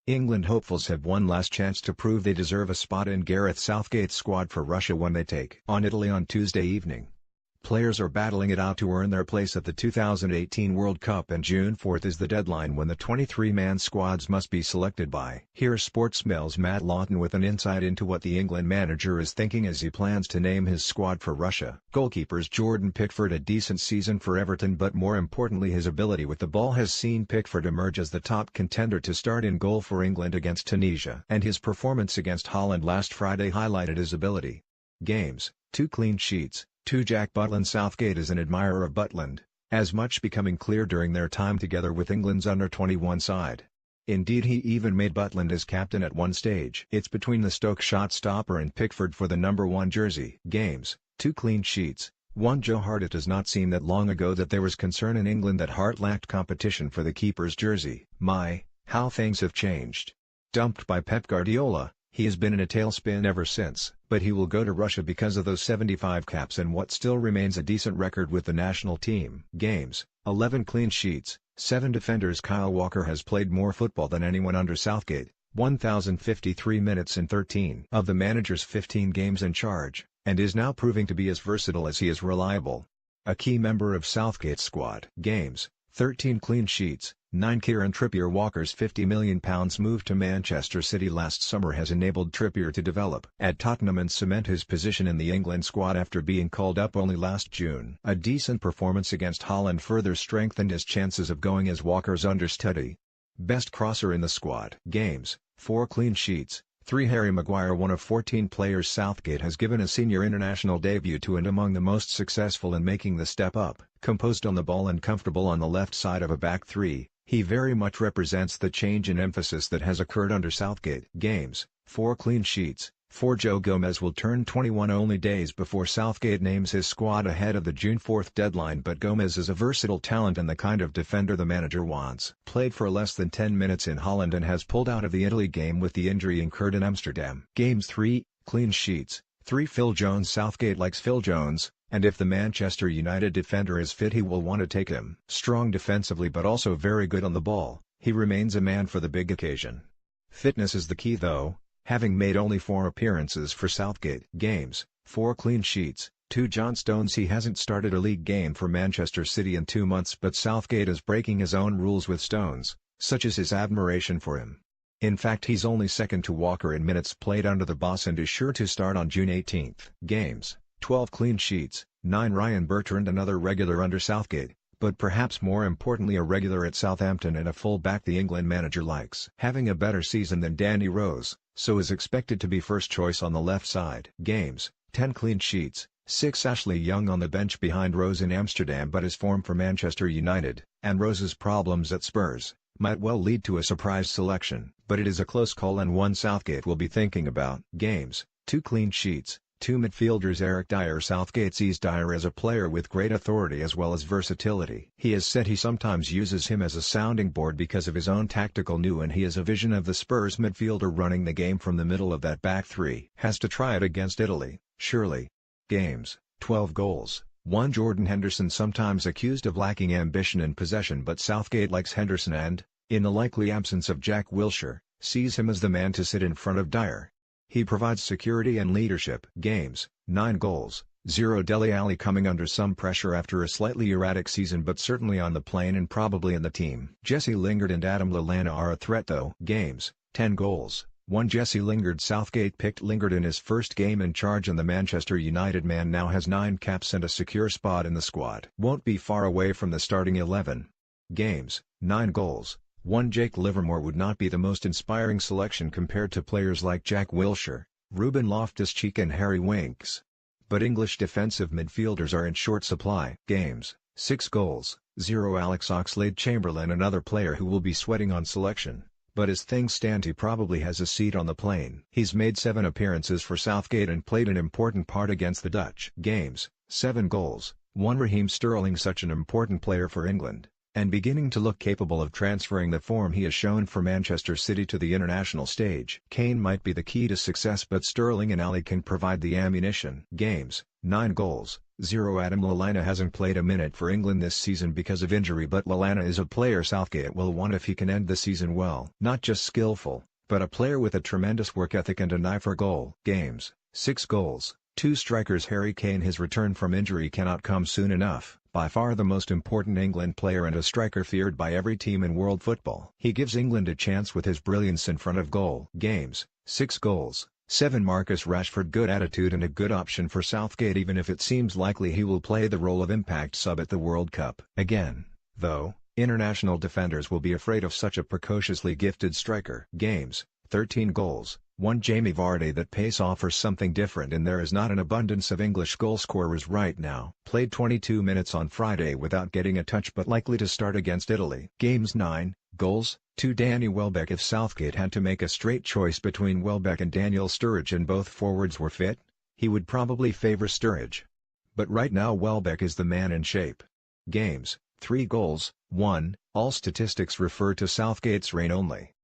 England hopefuls have one last chance to prove they deserve a spot in Gareth Southgate's squad for Russia when they take on Italy on Tuesday evening. Players are battling it out to earn their place at the 2018 World Cup, and June 4th is the deadline when the 23-man squads must be selected by. Here's Sportsmail's Matt Lawton with an insight into what the England manager is thinking as he plans to name his squad for Russia. Goalkeepers Jordan Pickford a decent season for Everton, but more importantly his ability with the ball has seen Pickford emerge as the top contender to start in goal for England against Tunisia. And his performance against Holland last Friday highlighted his ability. Games, 2 clean sheets. 2 Jack Butland. Southgate is an admirer of Butland, as much becoming clear during their time together with England's under-21 side. Indeed, he even made Butland his captain at one stage. It's between the Stoke shot-stopper and Pickford for the number 1 jersey. Games, 2 clean sheets. 1 Joe Hart. It does not seem that long ago that there was concern in England that Hart lacked competition for the keeper's jersey. My, how things have changed. Dumped by Pep Guardiola, he has been in a tailspin ever since, but he will go to Russia because of those 75 caps and what still remains a decent record with the national team. Games, 11 clean sheets, 7 defenders. Kyle Walker has played more football than anyone under Southgate, 1,053 minutes in 13 of the manager's 15 games in charge, and is now proving to be as versatile as he is reliable. A key member of Southgate's squad. Games, 13 clean sheets, 9 Kieran Trippier. Walker's £50 million move to Manchester City last summer has enabled Trippier to develop at Tottenham and cement his position in the England squad after being called up only last June. A decent performance against Holland further strengthened his chances of going as Walker's understudy. Best crosser in the squad. Games, 4 clean sheets, 3 Harry Maguire. One of 14 players Southgate has given a senior international debut to and among the most successful in making the step up. Composed on the ball and comfortable on the left side of a back three, he very much represents the change in emphasis that has occurred under Southgate. Games, 4 clean sheets, 4 Joe Gomez will turn 21 only days before Southgate names his squad ahead of the June 4th deadline, but Gomez is a versatile talent and the kind of defender the manager wants. Played for less than 10 minutes in Holland and has pulled out of the Italy game with the injury incurred in Amsterdam. Games, 3 clean sheets, 3 Phil Jones. Southgate likes Phil Jones, and if the Manchester United defender is fit he will want to take him. Strong defensively but also very good on the ball, he remains a man for the big occasion. Fitness is the key though, having made only 4 appearances for Southgate. Games, 4 clean sheets, 2 John Stones. He hasn't started a league game for Manchester City in 2 months, but Southgate is breaking his own rules with Stones, such as his admiration for him. In fact, he's only second to Walker in minutes played under the boss and is sure to start on June 18th. Games, 12 clean sheets, 9 Ryan Bertrand. Another regular under Southgate, but perhaps more importantly a regular at Southampton and a full-back the England manager likes. Having a better season than Danny Rose, so is expected to be first choice on the left side. Games, 10 clean sheets, 6 Ashley Young on the bench behind Rose in Amsterdam, but his form for Manchester United, and Rose's problems at Spurs, might well lead to a surprise selection. But it is a close call and one Southgate will be thinking about. Games, 2 clean sheets, 2 midfielders. Eric Dyer. Southgate sees Dyer as a player with great authority as well as versatility. He has said he sometimes uses him as a sounding board because of his own tactical nous, and he has a vision of the Spurs midfielder running the game from the middle of that back three. Has to try it against Italy, surely. Games, 12 goals, 1 Jordan Henderson. Sometimes accused of lacking ambition and possession, but Southgate likes Henderson and, in the likely absence of Jack Wilshere, sees him as the man to sit in front of Dyer. He provides security and leadership. Games, 9 goals, 0 Dele Alli. Coming under some pressure after a slightly erratic season, but certainly on the plane and probably in the team. Jesse Lingard and Adam Lallana are a threat though. Games, 10 goals, 1 Jesse Lingard. Southgate picked Lingard in his first game in charge and the Manchester United man now has 9 caps and a secure spot in the squad. Won't be far away from the starting 11. Games, 9 goals, 1 Jake Livermore would not be the most inspiring selection compared to players like Jack Wilshere, Ruben Loftus-Cheek and Harry Winks. But English defensive midfielders are in short supply. Games, 6 goals, 0 Alex Oxlade-Chamberlain. Another player who will be sweating on selection, but as things stand he probably has a seat on the plane. He's made 7 appearances for Southgate and played an important part against the Dutch. Games, 7 goals, 1 Raheem Sterling. Such an important player for England, and beginning to look capable of transferring the form he has shown for Manchester City to the international stage. Kane might be the key to success, but Sterling and Ali can provide the ammunition. Games, 9 goals, 0 Adam Lallana hasn't played a minute for England this season because of injury, but Lallana is a player Southgate will want if he can end the season well. Not just skillful, but a player with a tremendous work ethic and an eye for goal. Games, 6 goals, 2 strikers. Harry Kane. His return from injury cannot come soon enough. By far the most important England player and a striker feared by every team in world football. He gives England a chance with his brilliance in front of goal. Games, 6 goals, 7. Marcus Rashford. Good attitude and a good option for Southgate even if it seems likely he will play the role of impact sub at the World Cup. Again, though, international defenders will be afraid of such a precociously gifted striker. Games, 13 goals, 1. Jamie Vardy. That pace offers something different and there is not an abundance of English goalscorers right now. Played 22 minutes on Friday without getting a touch but likely to start against Italy. Games, 9 goals, 2. Danny Welbeck. If Southgate had to make a straight choice between Welbeck and Daniel Sturridge and both forwards were fit, he would probably favor Sturridge. But right now Welbeck is the man in shape. Games, 3 goals, 1. All statistics refer to Southgate's reign only.